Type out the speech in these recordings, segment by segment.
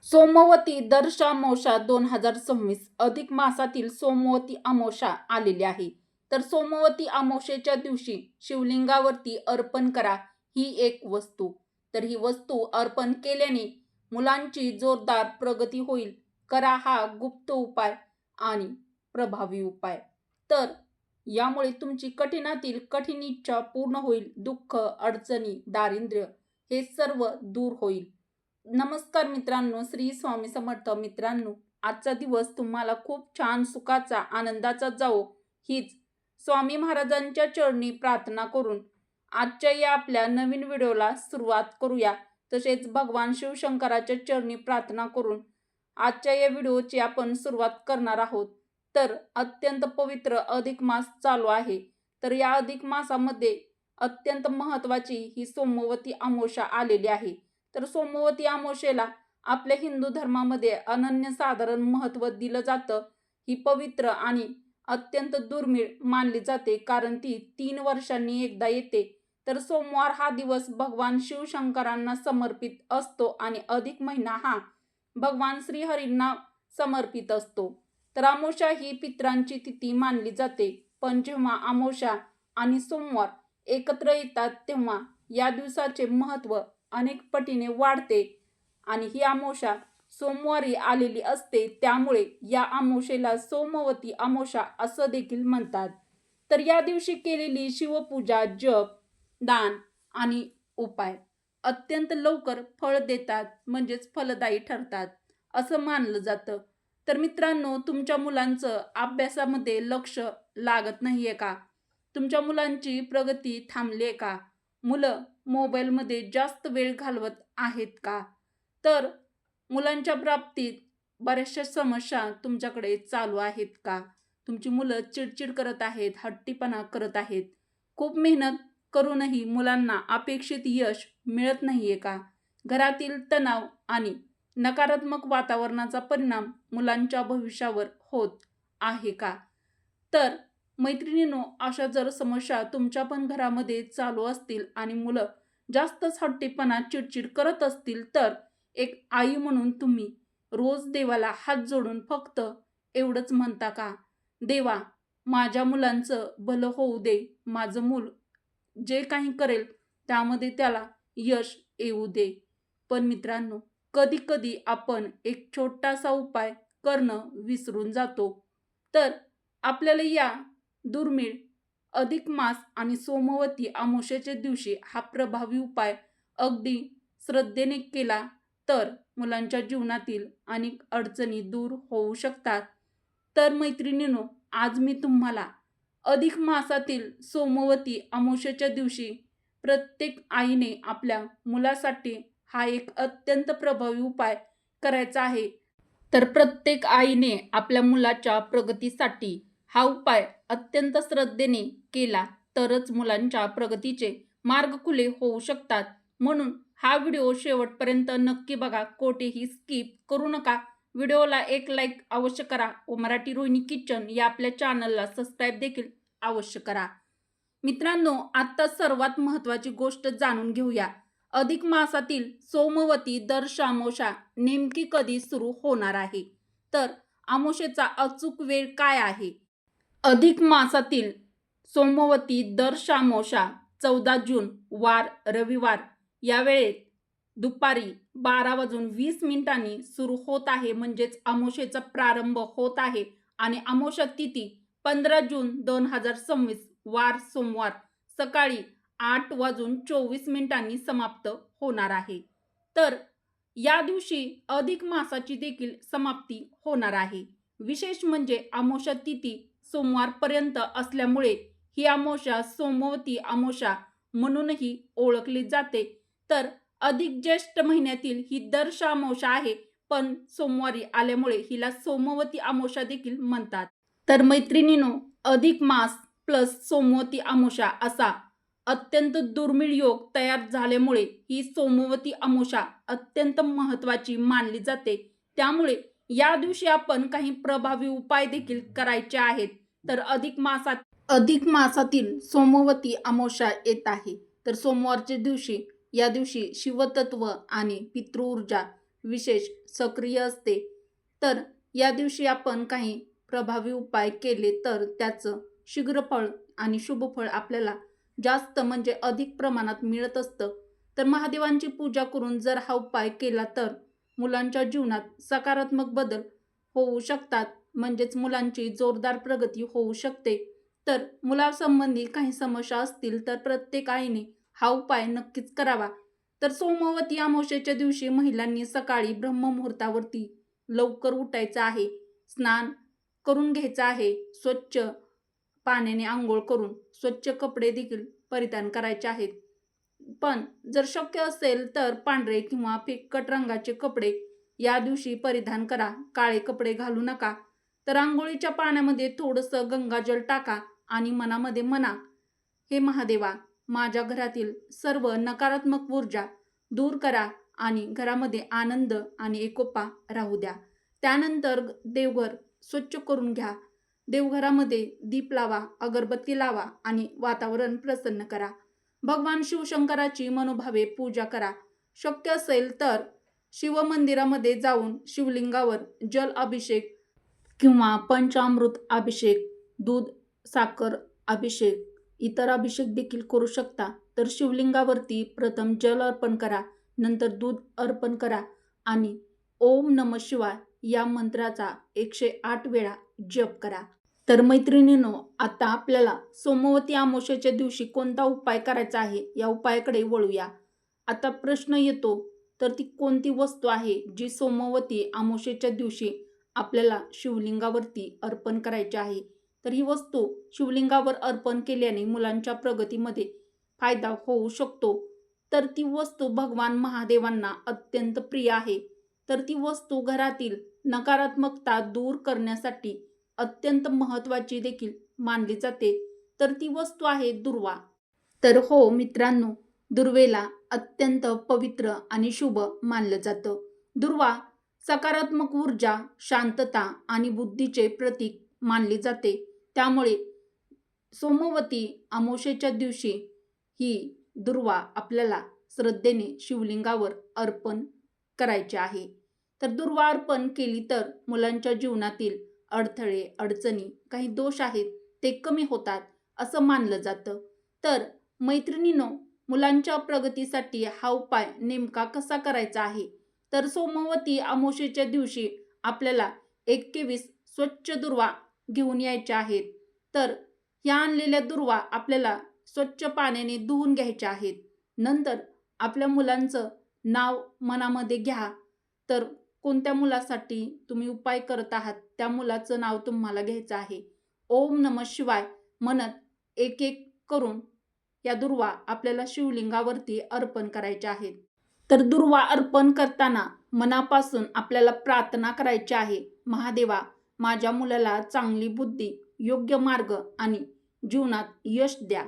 सोमवती दर्शामोषा 2026 अधिक मासातील सोमवती अमावस्या आलेली आहे. तर सोमवती अमावस्येच्या दिवशी शिवलिंगावरती अर्पण करा ही एक वस्तू. तर ही वस्तू अर्पण केल्याने मुलांची जोरदार प्रगती होईल. करा हा गुप्त उपाय आणि प्रभावी उपाय. तर यामुळे तुमची कठीणातील कठीण इच्छा पूर्ण होईल. दुःख, अडचणी, दारिद्र्य हे सर्व दूर होईल. नमस्कार मित्रांनो, श्री स्वामी समर्थ. मित्रांनो, आजचा दिवस तुम्हाला खूप छान सुखाचा, आनंदाचा जावो हीच स्वामी महाराजांच्या चरणी प्रार्थना करून आजच्या या आपल्या नवीन व्हिडिओला सुरुवात करूया. तसेच भगवान शिवशंकराच्या चरणी प्रार्थना करून आजच्या या व्हिडिओची आपण सुरुवात करणार आहोत. तर अत्यंत पवित्र अधिक मास चालू आहे. तर या अधिक मासामध्ये अत्यंत महत्त्वाची ही सोमवती अमावस्या आलेली आहे. तर सोमवती अमावस्येला आपल्या हिंदू धर्मामध्ये अनन्यसाधारण महत्त्व दिलं जातं. ही पवित्र आणि अत्यंत दुर्मिळ मानली जाते, कारण ती 3 वर्षांनी एकदा येते. तर सोमवार हा दिवस भगवान शिवशंकरांना समर्पित असतो आणि अधिक महिना हा भगवान श्रीहरींना समर्पित असतो. तर अमावस्या ही पितरांची तिथी मानली जाते. पण जेव्हा अमावस्या आणि सोमवार एकत्र येतात तेव्हा या दिवसाचे महत्त्व अनेक पटीने वाढते आणि ही अमावस्या सोमवारी आलेली असते. त्यामुळे या अमावस्येला सोमवती अमावस्या असं देखील म्हणतात. तर या दिवशी केलेली शिवपूजा, जप, दान आणि उपाय अत्यंत लवकर फळ देतात, म्हणजेच फलदायी ठरतात असं मानलं जातं. तर मित्रांनो, तुमच्या मुलांचं अभ्यासामध्ये लक्ष लागत नाहीये का? तुमच्या मुलांची प्रगती थांबली आहे का? मुलं मोबाईलमध्ये जास्त वेळ घालवत आहेत का? तर मुलांच्या बाबतीत बऱ्याचशा समस्या तुमच्याकडे चालू आहेत का? तुमची मुलं चिडचिड करत आहेत, हट्टीपणा करत आहेत. खूप मेहनत करूनही मुलांना अपेक्षित यश मिळत नाहीये का? घरातील तणाव आणि नकारात्मक वातावरणाचा परिणाम मुलांच्या भविष्यावर होत आहे का? तर मैत्रिणींनो, अशा जर समस्या तुमच्या पण घरामध्ये चालू असतील आणि मुलं जास्तच हट्टीपणा, चिडचिड करत असतील, तर एक आई म्हणून तुम्ही रोज देवाला हात जोडून फक्त एवढंच म्हणता का? देवा, माझ्या मुलांचं भलं होऊ दे. माझं मूल जे काही करेल त्यामध्ये त्याला यश येऊ दे. पण मित्रांनो, कधी कधी आपण एक छोटासा उपाय करणं विसरून जातो. तर आपल्याला या दुर्मिळ अधिक मास आणि सोमवती अमावस्येच्या दिवशी हा प्रभावी उपाय अगदी श्रद्धेने केला तर मुलांच्या जीवनातील अनेक अडचणी दूर होऊ शकतात. तर मैत्रिणींनो, आज मी तुम्हाला अधिक मासातील सोमवती अमावस्येच्या दिवशी प्रत्येक आईने आपल्या मुलासाठी हा एक अत्यंत प्रभावी उपाय करायचा आहे. तर प्रत्येक आईने आपल्या मुलाच्या प्रगतीसाठी हा उपाय अत्यंत श्रद्धेने केला तरच मुलांच्या प्रगतीचे मार्ग खुले होऊ शकतात. म्हणून हा व्हिडिओ शेवटपर्यंत नक्की बघा, कोठेही स्किप करू नका. व्हिडिओला एक लाईक अवश्य करा व मराठी रोहिणी किचन या आपल्या चॅनलला सबस्क्राईब देखील अवश्य करा. मित्रांनो, आता सर्वात महत्त्वाची गोष्ट जाणून घेऊया. अधिक मासातील सोमवती दर्शामोषा नेमकी कधी सुरू होणार आहे? तर अमावस्येचा अचूक वेळ काय आहे? अधिक मासातील सोमवती दर्शामोषा 14 जून वार रविवार या वेळेत दुपारी 12:20 सुरू होत आहे. म्हणजेच अमावस्येचा प्रारंभ होत आहे आणि अमावस्या तिथी 15 जून 2026 वार सोमवार सकाळी 8:24 समाप्त होणार आहे. तर या दिवशी अधिक मासाची देखील समाप्ती होणार आहे. विशेष म्हणजे अमावस्या तिथी सोमवारपर्यंत असल्यामुळे ही अमावस्या सोमवती अमावस्या म्हणूनही ओळखली जाते. तर अधिक ज्येष्ठ महिन्यातील ही दर्शा अमावस्या आहे, पण सोमवारी आल्यामुळे हिला सोमवती अमावस्या देखील म्हणतात. तर मैत्रिणींनो, अधिक मास प्लस सोमवती अमावस्या असा अत्यंत दुर्मिळ योग तयार झाल्यामुळे ही सोमवती अमावस्या अत्यंत महत्त्वाची मानली जाते. त्यामुळे या दिवशी आपण काही प्रभावी उपाय देखील करायचे आहेत. तर अधिक मासातील सोमवती अमावस्या येत आहे. तर सोमवारच्या दिवशी या दिवशी शिवतत्व आणि पितृऊर्जा विशेष सक्रिय असते. तर या दिवशी आपण काही प्रभावी उपाय केले तर त्याचं शीघ्र फळ आणि शुभ फळ आपल्याला जास्त म्हणजे अधिक प्रमाणात मिळत असतं. तर महादेवांची पूजा करून जर हा उपाय केला तर मुलांच्या जीवनात सकारात्मक बदल होऊ शकतात, म्हणजेच मुलांची जोरदार प्रगती होऊ शकते. तर मुलासंबंधी काही समस्या असतील तर प्रत्येक आईने हा उपाय नक्कीच करावा. तर सोमवती अमावस्येच्या दिवशी महिलांनी सकाळी ब्रह्ममुहूर्तावरती लवकर उठायचं आहे, स्नान करून घ्यायचं आहे, स्वच्छ पाण्याने आंघोळ करून स्वच्छ कपडे देखील परिधान करायचे आहेत. पण जर शक्य असेल तर पांढरे किंवा फिकट रंगाचे कपडे या दिवशी परिधान करा, काळे कपडे घालू नका. तर आंघोळीच्या पाण्यामध्ये थोडंसं गंगाजल टाका आणि मनामध्ये म्हणा, हे महादेवा, माझ्या घरातील सर्व नकारात्मक ऊर्जा दूर करा आणि घरामध्ये आनंद आणि एकोपा राहू द्या. त्यानंतर देवघर स्वच्छ करून घ्या. देवघरामध्ये दीप लावा, अगरबत्ती लावा आणि वातावरण प्रसन्न करा. भगवान शिवशंकराची मनोभावे पूजा करा. शक्य असेल तर शिवमंदिरामध्ये जाऊन शिवलिंगावर जल अभिषेक किंवा पंचामृत अभिषेक, दूध साखर अभिषेक, इतर अभिषेक देखील करू शकता. तर शिवलिंगावरती प्रथम जल अर्पण करा, नंतर दूध अर्पण करा आणि ओम नमः शिवाय या मंत्राचा 108 वेळा जप करा. तर मैत्रिणींनो, आता आपल्याला सोमवती अमावस्येच्या दिवशी कोणता उपाय करायचा आहे या उपायाकडे वळूया. आता प्रश्न येतो, तर ती कोणती वस्तू आहे जी सोमवती अमावस्येच्या दिवशी आपल्याला शिवलिंगावरती अर्पण करायची आहे. तर ही वस्तू शिवलिंगावर अर्पण केल्याने मुलांच्या प्रगतीमध्ये फायदा होऊ शकतो. तर ती वस्तू भगवान महादेवांना अत्यंत प्रिय आहे. तर ती वस्तू घरातील नकारात्मकता दूर करण्यासाठी अत्यंत महत्त्वाची देखील मानली जाते. तर ती वस्तू आहे दुर्वा. तर हो मित्रांनो, दुर्वेला अत्यंत पवित्र आणि शुभ मानलं जातं. दुर्वा सकारात्मक ऊर्जा, शांतता आणि बुद्धीचे प्रतीक मानली जाते. त्यामुळे सोमवती अमावस्येच्या दिवशी ही दुर्वा आपल्याला श्रद्धेने शिवलिंगावर अर्पण करायची आहे. तर दुर्वा अर्पण केली तर मुलांच्या जीवनातील अडथळे, अडचणी, काही दोष आहेत ते कमी होतात असं मानलं जातं. तर मैत्रिणींनो, मुलांच्या प्रगतीसाठी हा उपाय नेमका कसा करायचा आहे. तर सोमवती अमावस्येच्या दिवशी आपल्याला 21 स्वच्छ दुर्वा घेऊन यायच्या आहेत. तर ह्या आणलेल्या दुर्वा आपल्याला स्वच्छ पाण्याने धुवून घ्यायच्या आहेत. नंतर आपल्या मुलांचं नाव मनामध्ये घ्या. तर कोणत्या मुलासाठी तुम्ही उपाय करत आहात त्या मुलाचं नाव तुम्हाला घ्यायचं आहे. ओम नमः शिवाय म्हणत एक एक करून या दुर्वा आपल्याला शिवलिंगावरती अर्पण करायच्या आहेत. तर दुर्वा अर्पण करताना मनापासून आपल्याला प्रार्थना करायची आहे, महादेवा, माझ्या मुलाला चांगली बुद्धी, योग्य मार्ग आणि जीवनात यश द्या.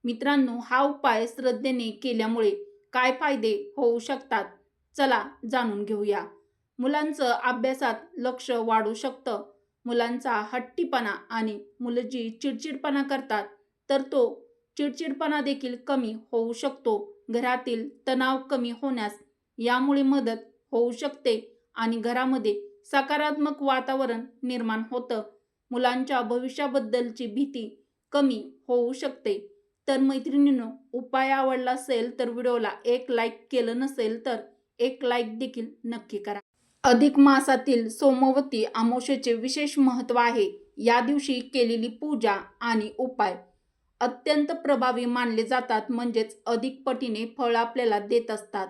मित्रांनो, हा उपाय श्रद्धेने केल्यामुळे काय फायदे होऊ शकतात, चला जाणून घेऊया. मुलांचं अभ्यासात लक्ष वाढू शकतं. मुलांचा हट्टीपणा आणि मुलं जी चिडचिडपणा करतात तर तो चिडचिडपणा देखील कमी होऊ शकतो. घरातील तणाव कमी होण्यास यामुळे मदत होऊ शकते आणि घरामध्ये सकारात्मक वातावरण निर्माण होतं. मुलांच्या भविष्याबद्दलची भीती कमी होऊ शकते. तर मैत्रिणींनो, उपाय आवडला असेल तर व्हिडिओला एक लाईक, केलं नसेल तर एक लाईक देखील नक्की करा. अधिक मासातील सोमवती अमावस्येचे विशेष महत्त्व आहे. या दिवशी केलेली पूजा आणि उपाय अत्यंत प्रभावी मानले जातात, म्हणजेच अधिक पटीने फळ आपल्याला देत असतात.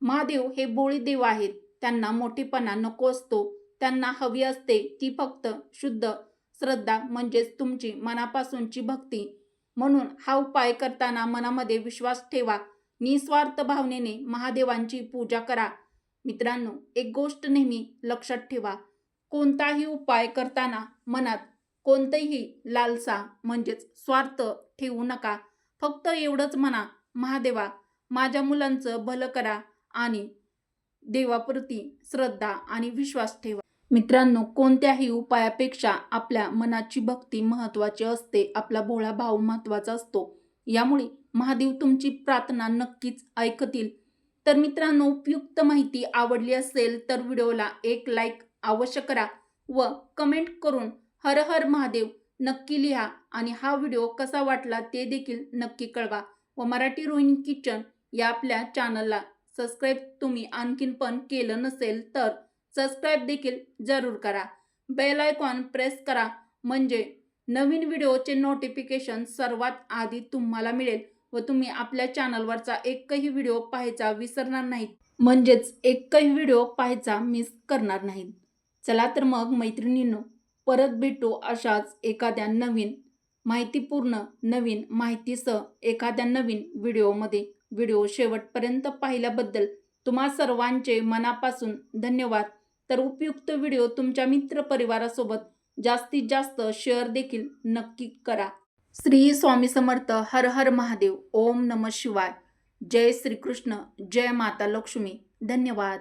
महादेव हे भोळे देव आहेत. त्यांना मोठेपणा नको असतो. त्यांना हवी असते ती फक्त शुद्ध श्रद्धा, म्हणजेच तुमची मनापासूनची भक्ती. म्हणून हा उपाय करताना मनामध्ये विश्वास ठेवा. निस्वार्थ भावनेने महादेवांची पूजा करा. मित्रांनो, एक गोष्ट नेहमी लक्षात ठेवा, कोणताही उपाय करताना मनात कोणतीही लालसा म्हणजेच स्वार्थ ठेवू नका. फक्त एवढंच म्हणा, महादेवा, माझ्या मुलांचं भलं करा आणि देवाप्रती श्रद्धा आणि विश्वास ठेवा. मित्रांनो, कोणत्याही उपायापेक्षा आपल्या मनाची भक्ती महत्त्वाची असते. आपला भोळा भाव महत्त्वाचा असतो. यामुळे महादेव तुमची प्रार्थना नक्कीच ऐकतील. तर मित्रांनो, उपयुक्त माहिती आवडली असेल तर व्हिडिओला एक लाईक अवश्य करा व कमेंट करून हर हर महादेव नक्की लिहा आणि हा व्हिडिओ कसा वाटला ते देखील नक्की कळवा व मराठी रोहिणी किचन या आपल्या चॅनलला सबस्क्राईब तुम्ही आणखीन पण केलं नसेल तर सबस्क्राईब देखील जरूर करा. बेल आयकॉन प्रेस करा म्हणजे नवीन व्हिडिओचे नोटिफिकेशन सर्वात आधी तुम्हाला मिळेल व तुम्ही आपल्या चॅनलवरचा एकही व्हिडिओ पाहायचा विसरणार नाहीत, म्हणजेच एकही व्हिडिओ पाहायचा मिस करणार नाहीत. चला तर मग मैत्रिणींनो, परत भेटू अशाच एखाद्या नवीन माहितीपूर्ण नवीन माहितीसह एखाद्या नवीन व्हिडिओमध्ये. व्हिडिओ शेवटपर्यंत पाहिल्याबद्दल तुम्हा सर्वांचे मनापासून धन्यवाद. तर उपयुक्त व्हिडिओ तुमच्या मित्रपरिवारासोबत जास्तीत जास्त शेअर देखील नक्की करा. श्री स्वामी समर्थ. हर हर महादेव. ओम नमः शिवाय. जय श्रीकृष्ण. जय माता लक्ष्मी. धन्यवाद.